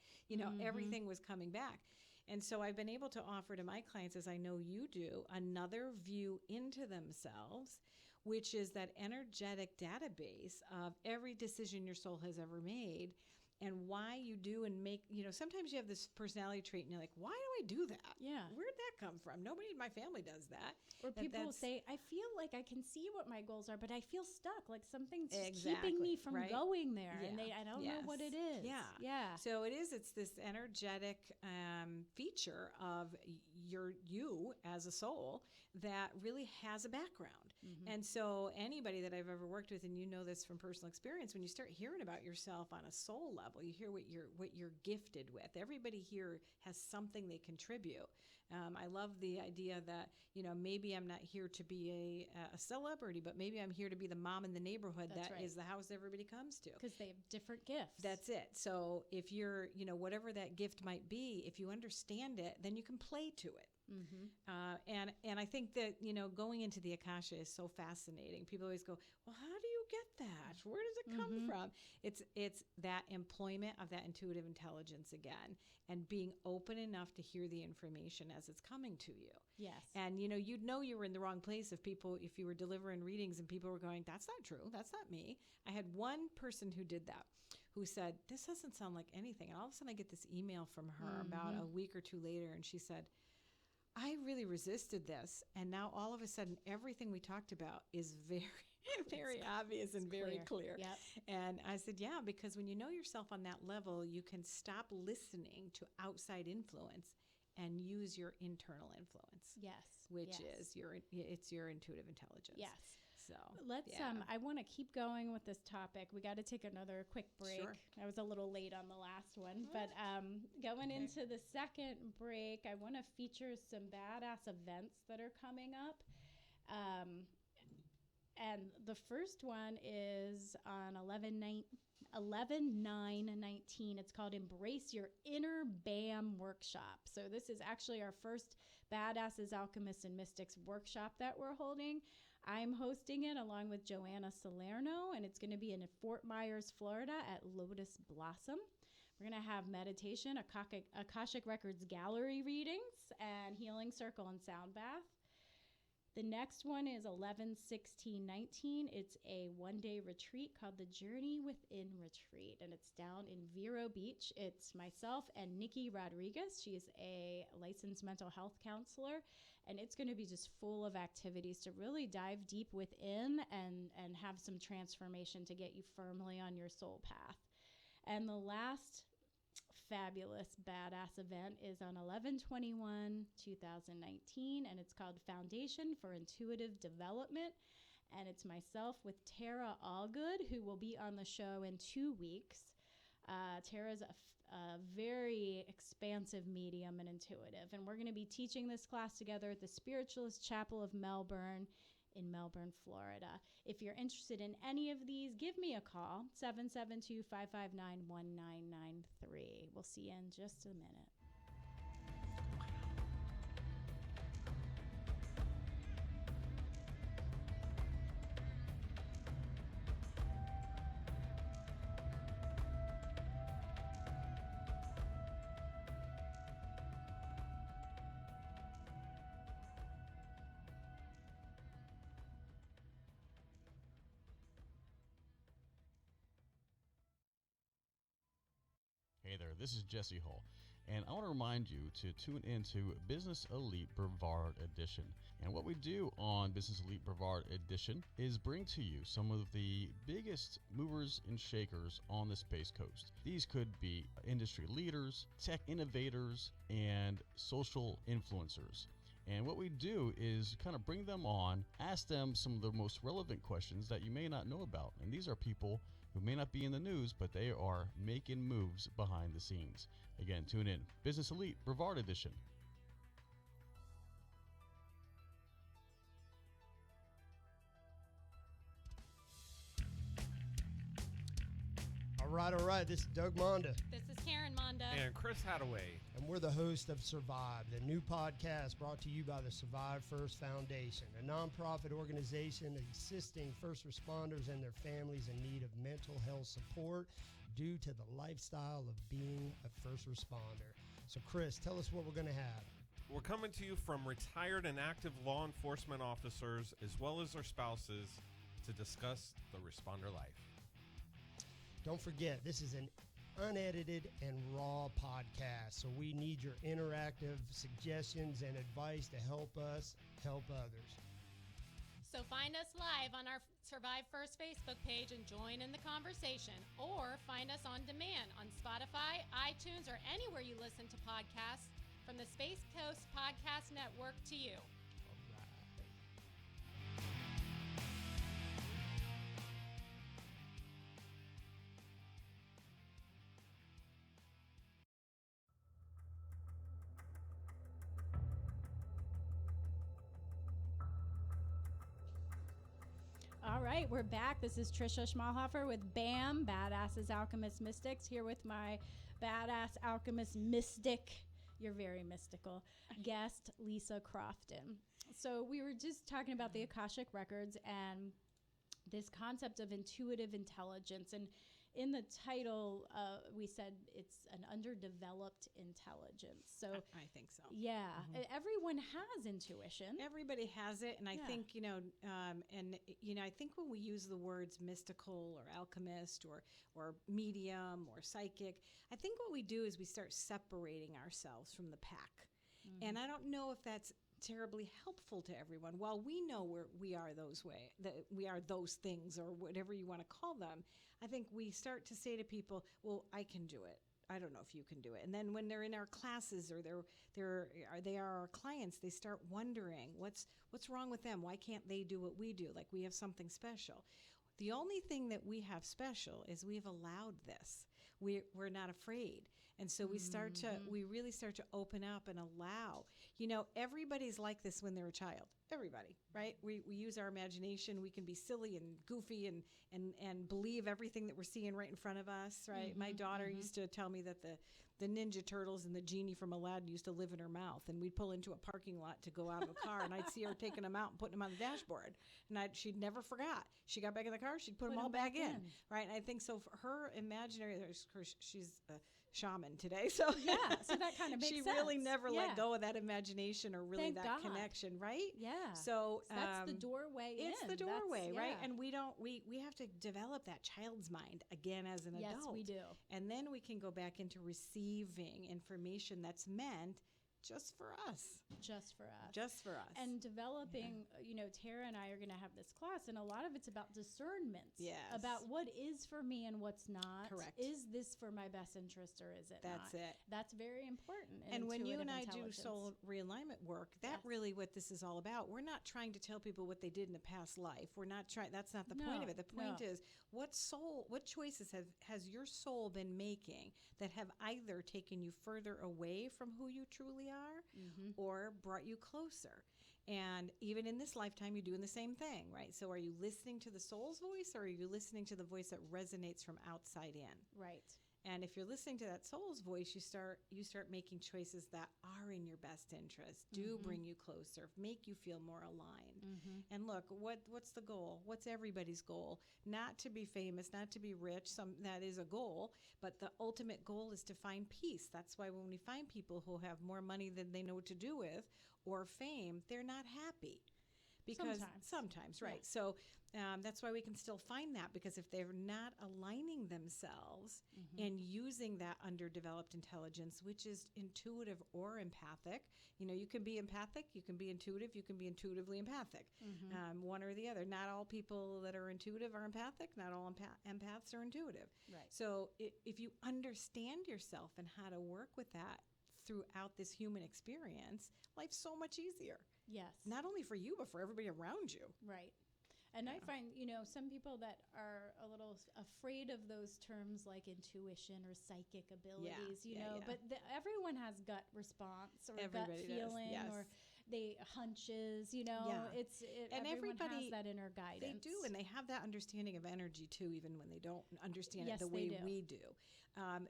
everything was coming back. And so I've been able to offer to my clients, as I know you do, another view into themselves, which is that energetic database of every decision your soul has ever made, and why you do and make, sometimes you have this personality trait and you're like, why do I do that? Yeah. Where'd that come from? Nobody in my family does that. Or people will say, I feel like I can see what my goals are, but I feel stuck. Like something's just Exactly, keeping me from right? going there. Yeah. And I don't know what it is. Yeah. So it's this energetic feature of you as a soul that really has a background. And so anybody that I've ever worked with, and you know this from personal experience, when you start hearing about yourself on a soul level, you hear what you're gifted with. Everybody here has something they contribute. I love the idea that, maybe I'm not here to be a celebrity, but maybe I'm here to be the mom in the neighborhood That's that right. is the house everybody comes to. Because they have different gifts. That's it. So if you're, whatever that gift might be, if you understand it, then you can play to it. And I think that, going into the Akasha is so fascinating. People always go, well, how do you get that? Where does it come from? It's that employment of that intuitive intelligence again, and being open enough to hear the information as it's coming to you. Yes. And, you'd know you were in the wrong place if you were delivering readings and people were going, that's not true. That's not me. I had one person who did that, who said, this doesn't sound like anything. And all of a sudden I get this email from her about a week or two later, and she said, I really resisted this, and now all of a sudden everything we talked about is very, very obvious and very clear. Yep. And I said, yeah, because when you know yourself on that level, you can stop listening to outside influence and use your internal influence. Yes. Which is your intuitive intelligence. Yes. So let's I want to keep going with this topic. We got to take another quick break. Sure. I was a little late on the last one, but going into the second break, I want to feature some badass events that are coming up. And the first one is on 11/9/19. It's called Embrace Your Inner BAM Workshop. So this is actually our first Badasses, Alchemists, and Mystics workshop that we're holding. I'm hosting it along with Joanna Salerno, and it's going to be in Fort Myers, Florida at Lotus Blossom. We're going to have meditation, Akashic Records gallery readings, and healing circle and sound bath. The next one is 11/16/19. It's a one-day retreat called the Journey Within Retreat, and it's down in Vero Beach. It's myself and Nikki Rodriguez. She is a licensed mental health counselor, and it's going to be just full of activities to really dive deep within and have some transformation to get you firmly on your soul path. And the last fabulous badass event is on 11/21/2019, and it's called Foundation for Intuitive Development, and it's myself with Tara Allgood, who will be on the show in 2 weeks. Tara's a very expansive medium and intuitive, and we're going to be teaching this class together at the Spiritualist Chapel of Melbourne in Melbourne, Florida. If you're interested in any of these, give me a call, 772-559-1993. We'll see you in just a minute. Hey there, this is Jesse Hall, and I want to remind you to tune into Business Elite Brevard Edition. And what we do on Business Elite Brevard Edition is bring to you some of the biggest movers and shakers on the Space Coast. These could be industry leaders, tech innovators, and social influencers. And what we do is kind of bring them on, ask them some of the most relevant questions that you may not know about. And these are people who may not be in the news, but they are making moves behind the scenes. Again, tune in. Business Elite Brevard Edition. All right. This is Doug Monda, This is Karen Monda. And Chris Hadaway. and we're the host of Survive, the new podcast brought to you by the Survive First Foundation, a nonprofit organization assisting first responders and their families in need of mental health support due to the lifestyle of being a first responder. So, Chris, tell us what we're going to have. We're coming to you from retired and active law enforcement officers as well as their spouses to discuss the responder life. Don't forget, this is an unedited and raw podcast, so we need your interactive suggestions and advice to help us help others. So find us live on our Survive First Facebook page and join in the conversation, or find us on demand on Spotify, iTunes, or anywhere you listen to podcasts from the Space Coast Podcast Network to you. All right, we're back. This is Trisha Schmahofer with BAM, Badasses Alchemist Mystics, here with my badass alchemist mystic, you're very mystical, guest, Lisa Crofton. So we were just talking about the Akashic Records and this concept of intuitive intelligence. And in the title, we said it's an underdeveloped intelligence. So I think so. yeah, everyone has intuition. Everybody has it, and I Yeah. think I think when we use the words mystical or alchemist or medium or psychic, I think what we do is we start separating ourselves from the pack, and I don't know if that's terribly helpful to everyone. While we know we are that we are those things or whatever you want to call them, I think we start to say to people, "Well, I can do it. I don't know if you can do it." And then when they're in our classes or they are our clients, they start wondering what's wrong with them. Why can't they do what we do? Like we have something special. The only thing that we have special is we've allowed this. We're not afraid. And so we really start to open up and allow. Everybody's like this when they're a child. Everybody, right? We use our imagination. We can be silly and goofy and believe everything that we're seeing right in front of us, right? My daughter used to tell me that the Ninja Turtles and the genie from Aladdin used to live in her mouth, and we'd pull into a parking lot to go out of a car, and I'd see her taking them out and putting them on the dashboard, and she'd never forgot. She got back in the car, she'd put them all back in, right? And I think so for her imaginary, she's shaman today. So Yeah, so that kind of makes she sense. really never Yeah. let go of that imagination or really Thank that God. connection, right? Yeah. So that's the doorway it's in. the doorway, right? Yeah. And we have to develop that child's mind again as an yes, adult. we do. And then we can go back into receiving information that's meant just for us. Just for us. Just for us. And developing, Tara and I are going to have this class, and a lot of it's about discernment. Yes. About what is for me and what's not. Correct. Is this for my best interest or is it That's not? it. That's very important. in And when you intuitive and I do intelligence. soul realignment work, that's Yes. really what this is all about. We're not trying to tell people what they did in a past life. We're not trying. That's not the point of it. The point is, what choices has your soul been making that have either taken you further away from who you truly are, or brought you closer? And even in this lifetime, you're doing the same thing, right? So, are you listening to the soul's voice, or are you listening to the voice that resonates from outside in? Right. And if you're listening to that soul's voice, you start making choices that are in your best interest, do bring you closer, make you feel more aligned. And look, what's the goal? What's everybody's goal? Not to be famous, not to be rich. That is a goal, but the ultimate goal is to find peace. That's why when we find people who have more money than they know what to do with, or fame, they're not happy. Because sometimes, right? Yeah. So that's why we can still find that, because if they're not aligning themselves and using that underdeveloped intelligence, which is intuitive or empathic, you can be empathic, you can be intuitive, you can be intuitively empathic, one or the other. Not all people that are intuitive are empathic. Not all empaths are intuitive. Right. So if you understand yourself and how to work with that throughout this human experience, life's so much easier. Yes. Not only for you, but for everybody around you. Right. And I find, some people that are a little afraid of those terms like intuition or psychic abilities, but everyone has gut response or Everybody gut feeling does, yes. or they hunches, Yeah. And everyone has that inner They guidance. do, and they have that understanding of energy too, even when they don't understand Yes, it the they way do. we do.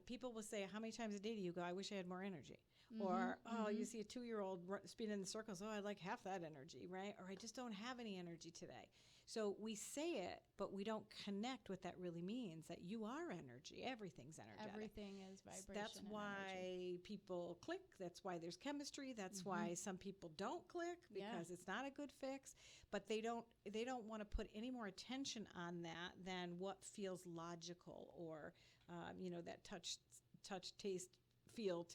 People will say, how many times a day do you go, I wish I had more energy? Or, you see a 2-year-old spinning in the circles, I'd like half that energy, right? Or I just don't have any energy today. So we say it, but we don't connect what that really means, that you are energy. Everything's energetic. Everything is vibration. That's and why energy. people click. That's why there's chemistry. That's why some people don't click, because it's not a good fix. But they don't want to put any more attention on that than what feels logical, or that touch, taste, feel.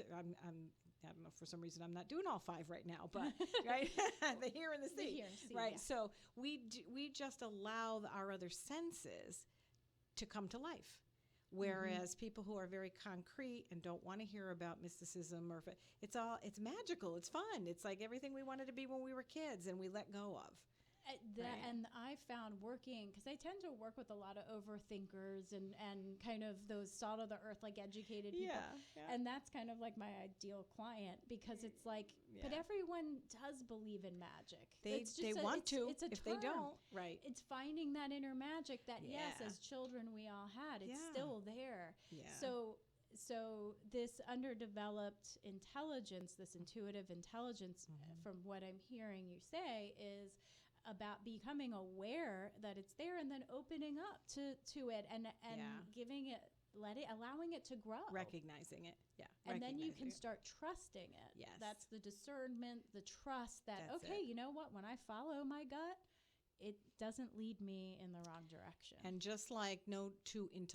I don't know, for some reason I'm not doing all 5 right now, but right, the hear and the see, hear and see, right? yeah. So we just allow our other senses to come to life. Whereas people who are very concrete and don't want to hear about mysticism, or it's magical, it's fun, it's like everything we wanted to be when we were kids and we let go of. Right. And I found working, because I tend to work with a lot of overthinkers and kind of those salt of the earth, like educated people. Yeah. And that's kind of like my ideal client, because it's like, but everyone does believe in magic. They want to. It's a if term. they don't, right. It's finding that inner magic that, yes, Yeah. as children we all had. It's Yeah. still there. Yeah. So this underdeveloped intelligence, this intuitive intelligence, from what I'm hearing you say, is about becoming aware that it's there, and then opening up to it, and giving it, allowing it to grow, recognizing it, and then you can recognizing it. start trusting it. Yes. That's the discernment, the trust that That's okay, it. you know what? When I follow my gut, it doesn't lead me in the wrong direction. And just like no two I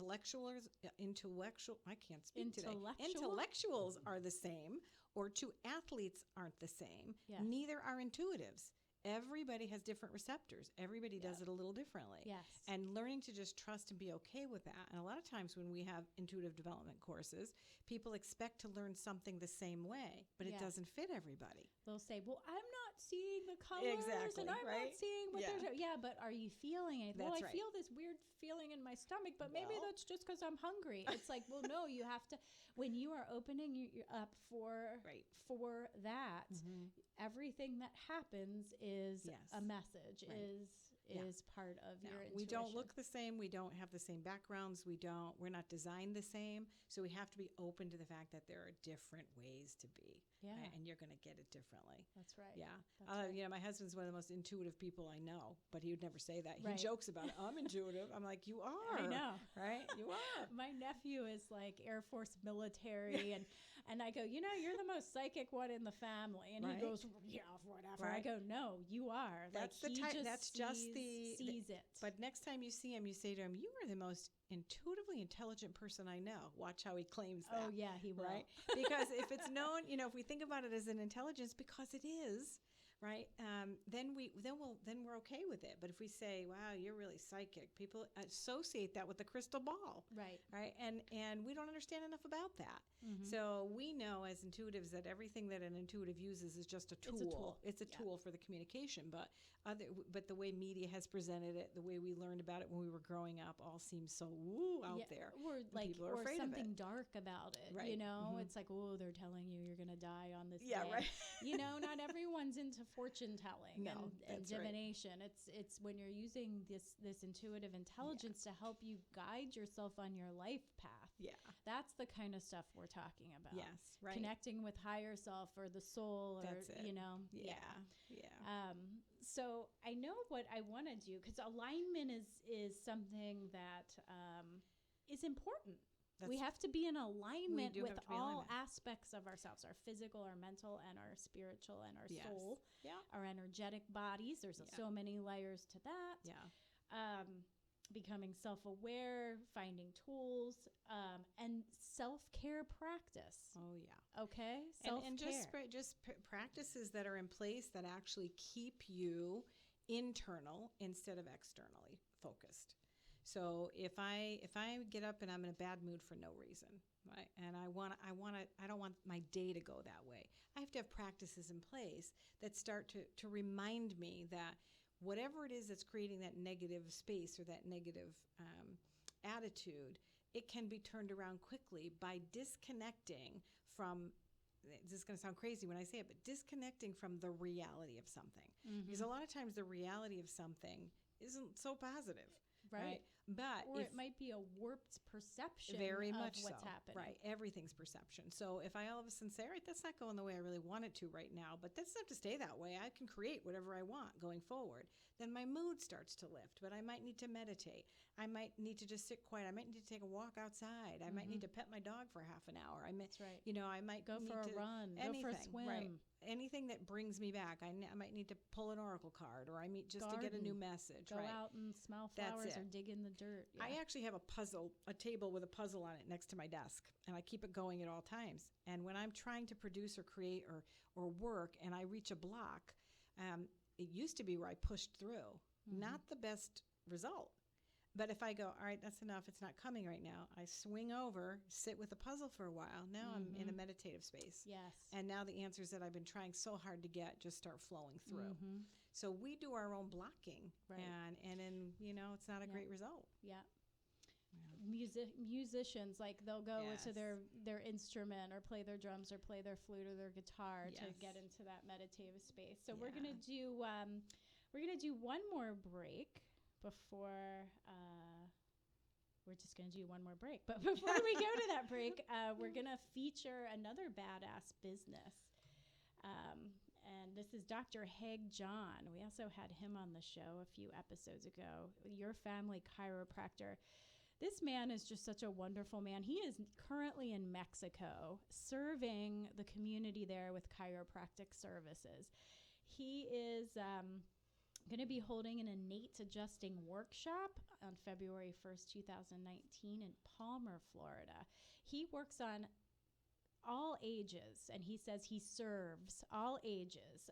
can't speak today. Intellectuals are the same, or two athletes aren't the same. Yes. Neither are intuitives. Everybody has different receptors. Everybody does it a little differently. Yes. And learning to just trust and be okay with that. And a lot of times when we have intuitive development courses, people expect to learn something the same way, but it doesn't fit everybody. They'll say, well, I'm not seeing the colors, Exactly, and I'm right? not seeing what they're doing. Yeah, but are you feeling anything? Well, That's I right. feel this weird feeling in my stomach, but maybe Well. that's just because I'm hungry. It's like, well, no, you have to, when you are opening you up for that, everything that happens is Yes. a message, Right. is part of No, your intuition. we don't look the same. We don't have the same backgrounds. We're not designed the same. So we have to be open to the fact that there are different ways to be. Yeah. And you're going to get it differently. That's right. Yeah. That's right. You know, my husband's one of the most intuitive people I know, but he would never say that. Right. He jokes about it. I'm intuitive. I'm like, you are. I know. Right? You are. My nephew is like Air Force military, and I go, you know, you're the most psychic one in the family, and he Right. goes, yeah, whatever. I Right. go, no, you are. That's like, the he type. just That's just sees it. But next time you see him, you say to him, "You are the most intuitively intelligent person I know." Watch how he claims that. Oh yeah, he will. Right? Because if it's known, you know, if we think about it as an intelligence, because it is, right? Then we're okay with it. But if we say, "Wow, you're really psychic," people associate that with the crystal ball, Right. right? And we don't understand enough about that. Mhm. So we know as intuitives that everything that an intuitive uses is just a tool. It's a tool. It's a Yeah. tool for the communication, but the way media has presented it, the way we learned about it when we were growing up, all seems so out there. Or like, people are or afraid of something it. dark about it. You Right. know, Mhm. it's like, oh, they're telling you you're gonna die on this Yeah, day. right. You know, not everyone's into fortune telling No, and that's right. divination. It's when you're using this intuitive intelligence to help you guide yourself on your life path. Yeah. That's the kind of stuff we're talking about. Yes. Right. Connecting with higher self or the soul, or That's it. you know. Yeah. Yeah. So I know what I want to do, because alignment is something that is important. We That's- have to be in alignment do with have to be in all alignment. aspects of ourselves, our physical, our mental, and our spiritual, and our Yes. soul, Yeah. our energetic bodies. There's Yeah. so many layers to that. Yeah. Becoming self-aware, finding tools, and self-care practice. Oh yeah. Okay? And just practices that are in place that actually keep you internal instead of externally focused. So if I get up and I'm in a bad mood for no reason, right, and I don't want my day to go that way, I have to have practices in place that start to remind me that whatever it is that's creating that negative space or that negative attitude, it can be turned around quickly by disconnecting from, this is going to sound crazy when I say it, but disconnecting from the reality of something. Because a lot of times the reality of something isn't so positive. Right. But or it might be a warped perception very of much what's so. happening. Right. Everything's perception. So if I all of a sudden say, all right, that's not going the way I really want it to right now, but that's not to stay that way. I can create whatever I want going forward. Then my mood starts to lift, but I might need to meditate. I might need to just sit quiet. I might need to take a walk outside. I might need to pet my dog for half an hour. That's right. You know, I might Go need for a to- run. anything, Go for a swim. Right. Anything that brings me back. I might need to pull an oracle card, or I meet just to get a new Garden. message. Go right. out and smell That's flowers or it. dig in the dirt. Yeah. I actually have a table with a puzzle on it next to my desk, and I keep it going at all times. And when I'm trying to produce or create or work and I reach a block, it used to be where I pushed through. Not the best result. But if I go, all right, that's enough, it's not coming right now, I swing over, sit with the puzzle for a while. Now I'm in a meditative space. Yes. And now the answers that I've been trying so hard to get just start flowing through. So we do our own blocking. Right. And then, it's not a great result. Yeah. Musicians, like they'll go to Yes. their instrument or play their drums or play their flute or their guitar to Yes. get into that meditative space. So we're Yeah. gonna do one more break before we're just gonna do one more break. But before we go to that break, we're gonna feature another badass business. And this is Dr. Haig John. We also had him on the show a few episodes ago. Your Family Chiropractor. This man is just such a wonderful man. He is currently in Mexico serving the community there with chiropractic services. He is going to be holding an innate adjusting workshop on February 1st, 2019 in Palmer, Florida. He works on all ages, and he says he serves all ages.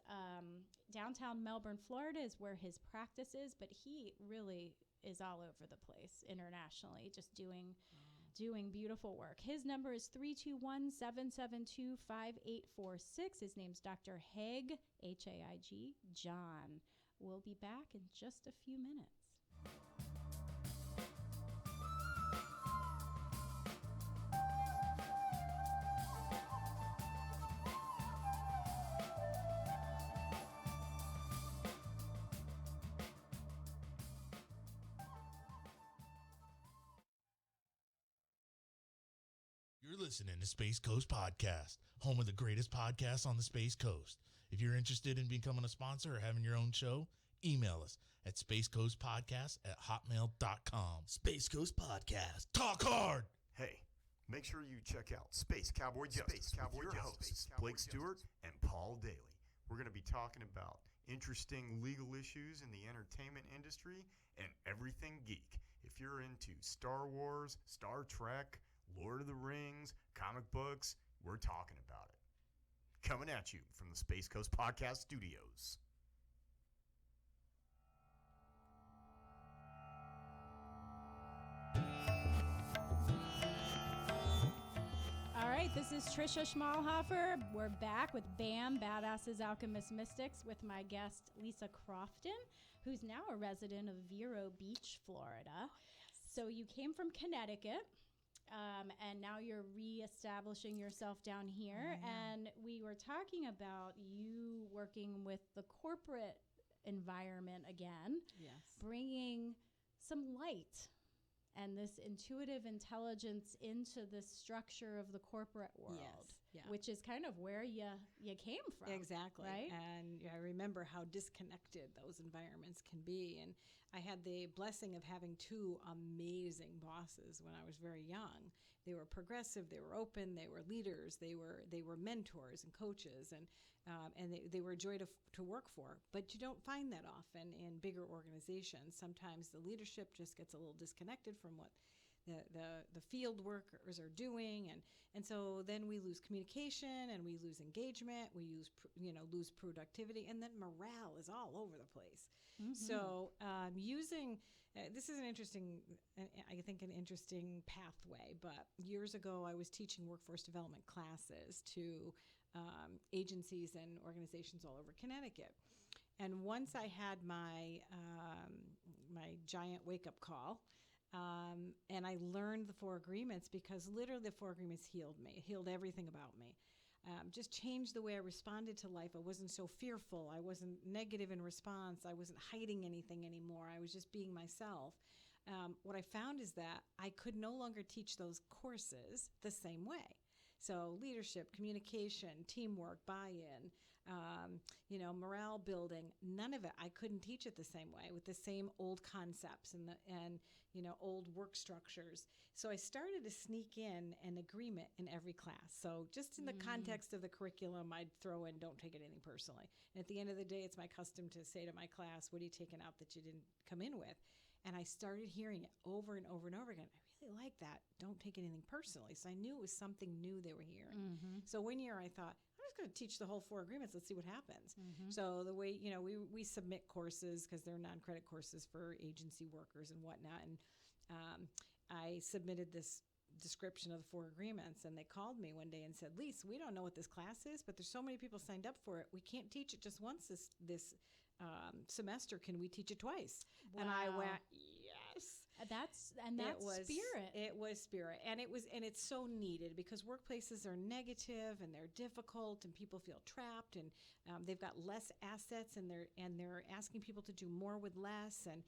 Downtown Melbourne, Florida is where his practice is, but he really is all over the place internationally, just doing beautiful work. His number is 321-772-5846. His name's Dr. Haig, Haig John. We'll be back in just a few minutes. You're listening to Space Coast Podcast, home of the greatest podcasts on the Space Coast. If you're interested in becoming a sponsor or having your own show, email us at spacecostpodcast@hotmail.com. Space Coast Podcast. Talk hard! Hey, make sure you check out Space Cowboy Justice with your hosts, Blake Stewart and Paul Daly. We're going to be talking about interesting legal issues in the entertainment industry and everything geek. If you're into Star Wars, Star Trek, Lord of the Rings, comic books, we're talking about it. Coming at you from the Space Coast Podcast Studios. All right, this is Trisha Schmahofer. We're back with BAM, Badasses, Alchemist Mystics, with my guest, Lisa Crofton, who's now a resident of Vero Beach, Florida. So you came from Connecticut, and now you're reestablishing yourself down here. And we were talking about you working with the corporate environment again, bringing some light and this intuitive intelligence into the structure of the corporate world, which is kind of where you came from. Exactly. Right? And I remember how disconnected those environments can be. And I had the blessing of having two amazing bosses when I was very young. They were progressive, they were open, they were leaders, they were mentors and coaches, and they were a joy to work for. But you don't find that often in bigger organizations. Sometimes the leadership just gets a little disconnected from what the field workers are doing, and so then we lose communication and we lose engagement, we lose productivity, and then morale is all over the place. So using this is an interesting pathway. But years ago, I was teaching workforce development classes to agencies and organizations all over Connecticut. And once I had my giant wake-up call, and I learned the 4 agreements, because literally the 4 agreements healed me. It healed everything about me. Just changed the way I responded to life. I wasn't so fearful. I wasn't negative in response. I wasn't hiding anything anymore. I was just being myself. What I found is that I could no longer teach those courses the same way. So leadership, communication, teamwork, buy-in, morale building, none of it. I couldn't teach it the same way with the same old concepts and old work structures. So I started to sneak in an agreement in every class. So just in the context of the curriculum, I'd throw in, don't take anything personally. And at the end of the day, it's my custom to say to my class, what are you taking out that you didn't come in with? And I started hearing it over and over and over again. I really like that. Don't take anything personally. So I knew it was something new they were hearing. So one year I thought, I'm just going to teach the whole 4 agreements. Let's see what happens. So the way, we submit courses because they're non-credit courses for agency workers and whatnot. And I submitted this description of the 4 agreements, and they called me one day and said, Lise, we don't know what this class is, but there's so many people signed up for it. We can't teach it just once this semester. Can we teach it twice? Wow. And I went, yes. That's spirit. It was spirit, and it's so needed, because workplaces are negative and they're difficult, and people feel trapped, and they've got less assets, and they're asking people to do more with less, and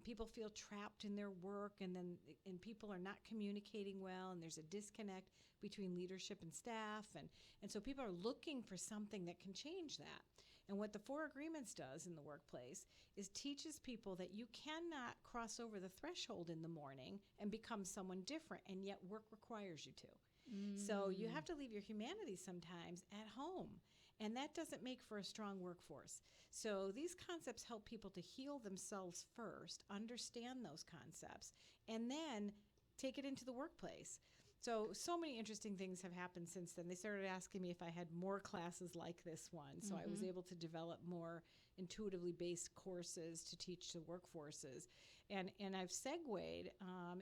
people feel trapped in their work, and people are not communicating well, and there's a disconnect between leadership and staff, and so people are looking for something that can change that. And what the 4 agreements does in the workplace is teaches people that you cannot cross over the threshold in the morning and become someone different, and yet work requires you to. So you have to leave your humanity sometimes at home, and that doesn't make for a strong workforce. So these concepts help people to heal themselves first, understand those concepts, and then take it into the workplace. So many interesting things have happened since then. They started asking me if I had more classes like this one. So I was able to develop more intuitively based courses to teach to workforces. And I've segued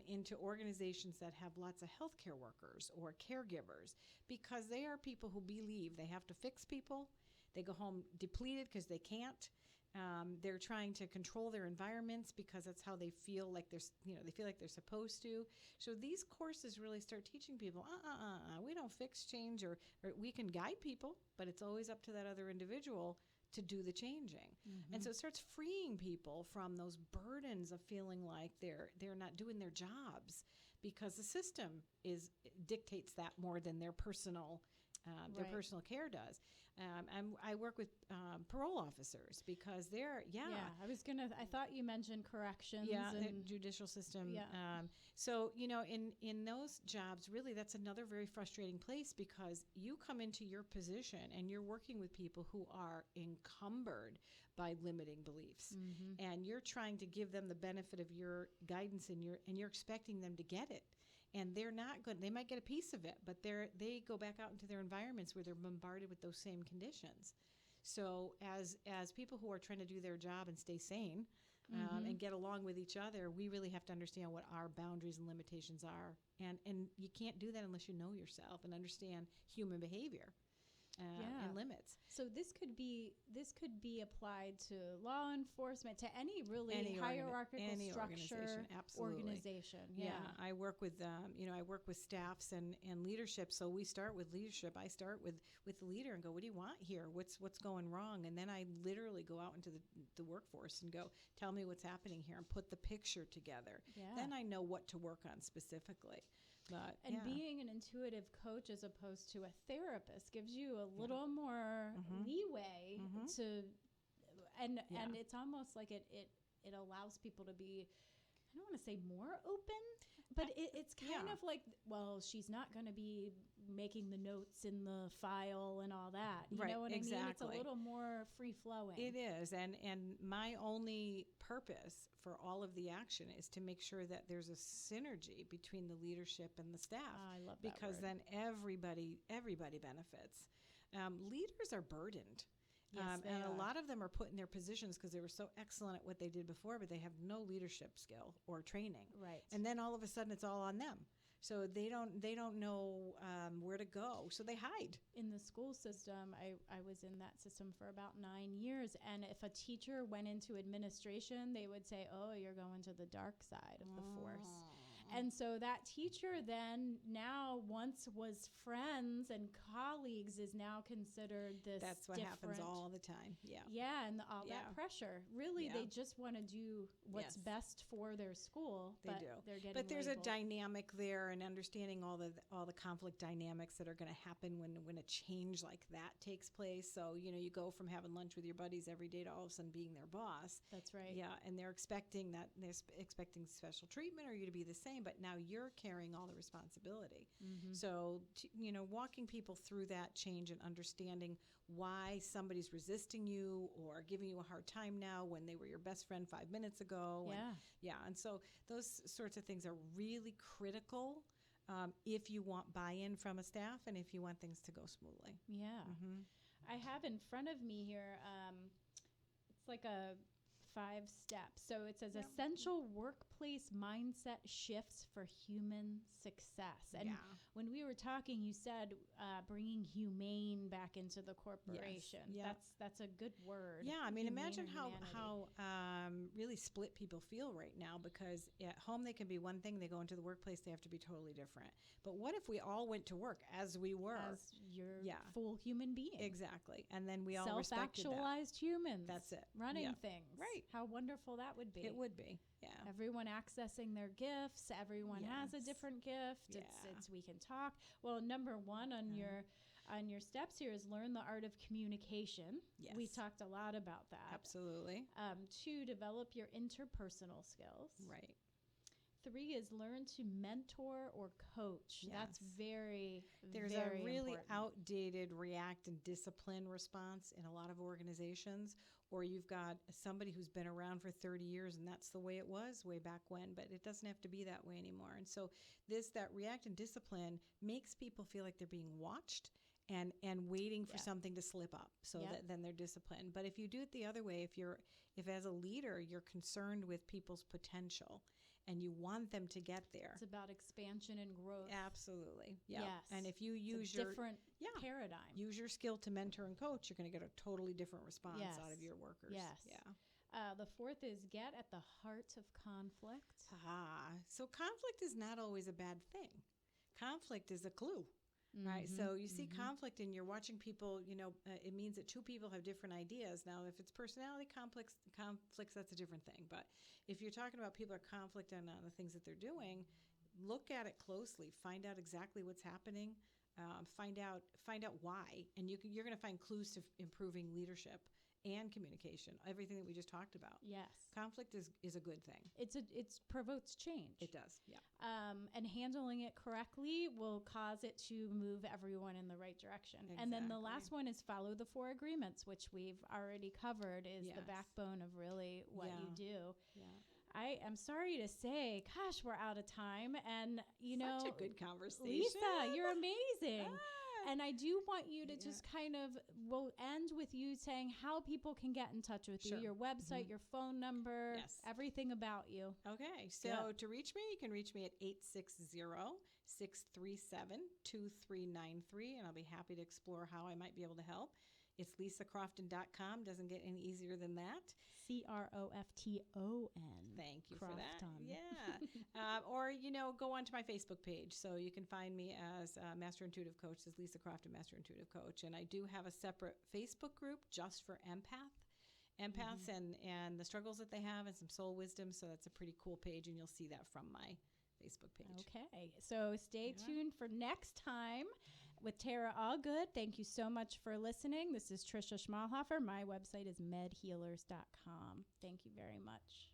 into organizations that have lots of healthcare workers or caregivers, because they are people who believe they have to fix people. They go home depleted because they can't. They're trying to control their environments because that's how they feel like they feel like they're supposed to. So these courses really start teaching people, we don't fix change, or we can guide people, but it's always up to that other individual to do the changing. And so it starts freeing people from those burdens of feeling like they're not doing their jobs. because the system dictates that more than their personal care does. I work with parole officers because they're I thought you mentioned corrections. the and judicial system. Yeah. So in those jobs, really, that's another very frustrating place because you come into your position and you're working with people who are encumbered by limiting beliefs, and you're trying to give them the benefit of your guidance, and you're expecting them to get it. And they're not good. They might get a piece of it, but they go back out into their environments where they're bombarded with those same conditions. So as people who are trying to do their job and stay sane and get along with each other, we really have to understand what our boundaries and limitations are. And you can't do that unless you know yourself and understand human behavior and limits. So this could be applied to law enforcement, to any hierarchical structure, organization. Yeah. I work with staffs and leadership. So we start with leadership. I start with the leader and go, what do you want here? What's going wrong? And then I literally go out into the workforce and go, tell me what's happening here, and put the picture together. Yeah. Then I know what to work on specifically. But, being an intuitive coach as opposed to a therapist gives you a little more leeway to, and it's almost like it allows people to be, I don't want to say more open, but it's kind of like, well, she's not going to be making the notes in the file and all that. You know what I mean? It's a little more free flowing. It is, and my only purpose for all of the action is to make sure that there's a synergy between the leadership and the staff. I love that because word. then everybody benefits. Leaders are burdened. Yes, and they a are. lot of them are put in their positions because they were so excellent at what they did before, but they have no leadership skill or training. Right. And then all of a sudden, it's all on them. So they don't know where to go. So they hide. In the school system, I was in that system for about 9 years. And if a teacher went into administration, they would say, oh, you're going to the dark side of the force. And so that teacher then now once was friends and colleagues is now considered this That's what happens different- all the time. Yeah. Yeah, and all that pressure. Really, they just want to do what's Yes. best for their school. They but do. They're getting But there's labeled. a dynamic there, and understanding all the conflict dynamics that are going to happen when a change like that takes place. So you go from having lunch with your buddies every day to all of a sudden being their boss. That's right. Yeah, and they're expecting expecting special treatment or you to be the same, but now you're carrying all the responsibility. So walking people through that change and understanding why somebody's resisting you or giving you a hard time now when they were your best friend 5 minutes ago. And so those sorts of things are really critical if you want buy-in from a staff and if you want things to go smoothly. Yeah. I have in front of me here, it's like a 5 steps. So it says essential workplace mindset shifts for human success. And when we were talking, you said bringing humane back into the corporation. Yes. That's a good word. Yeah, I mean, Humane imagine or how humanity. really split people feel right now, because at home they can be one thing, they go into the workplace, they have to be totally different. But what if we all went to work as we were? As your full human being. Exactly. And then we all respected that. Self-actualized humans. That's it. Running Yeah. things. Right. How wonderful that would be. It would be. Yeah. Everyone accessing their gifts. Everyone has a Yes. different gift. Yeah. It's we can talk. Well, number one on your steps here is learn the art of communication. Yes. We talked a lot about that. Absolutely. 2, develop your interpersonal skills. Right. 3 is learn to mentor or coach. That's Yes. very, There's very a really important. outdated react and discipline response in a lot of organizations, or you've got somebody who's been around for 30 years and that's the way it was way back when, but it doesn't have to be that way anymore. And so that react and discipline makes people feel like they're being watched and waiting for something to slip up so that then they're disciplined. But if you do it the other way, if as a leader you're concerned with people's potential and you want them to get there. It's about expansion and growth. Absolutely. Yeah. Yes. And if you It's use a different paradigm. use your skill to mentor and coach, you're going to get a totally different response out of your workers. Yes. Yeah. The 4th is get at the heart of conflict. So conflict is not always a bad thing. Conflict is a clue. Right. So you see conflict and you're watching people, it means that 2 people have different ideas. Now, if it's personality conflicts, that's a different thing. But if you're talking about people are conflict on the things that they're doing, look at it closely, find out exactly what's happening, find out why, and you're going to find clues to improving leadership and communication, everything that we just talked about. Yes. Conflict is a good thing. It provokes change. It does, yeah. And handling it correctly will cause it to move everyone in the right direction. And then the Exactly. last one is follow the 4 agreements, which we've already covered is the Yes. backbone of really what you do. Yeah. I am sorry to say, gosh, we're out of time. And, Such a good conversation. Lisa, you're amazing. Ah. And I do want you to just kind of, we'll end with you saying how people can get in touch with Sure. you, your website, your phone number, Yes. everything about you. Okay, so Yeah. to reach me, you can reach me at 860-637-2393, and I'll be happy to explore how I might be able to help. It's lisacrofton.com. Doesn't get any easier than that. Crofton. Thank you Crofton. for that. Yeah. Or, go onto my Facebook page. So you can find me as Master Intuitive Coach, as Lisa Crofton, Master Intuitive Coach. And I do have a separate Facebook group just for empaths and the struggles that they have and some soul wisdom. So that's a pretty cool page, and you'll see that from my Facebook page. Okay, so stay tuned for next time with Tara Allgood. Thank you so much for listening. This is Trisha Schmahofer. My website is medhealers.com. Thank you very much.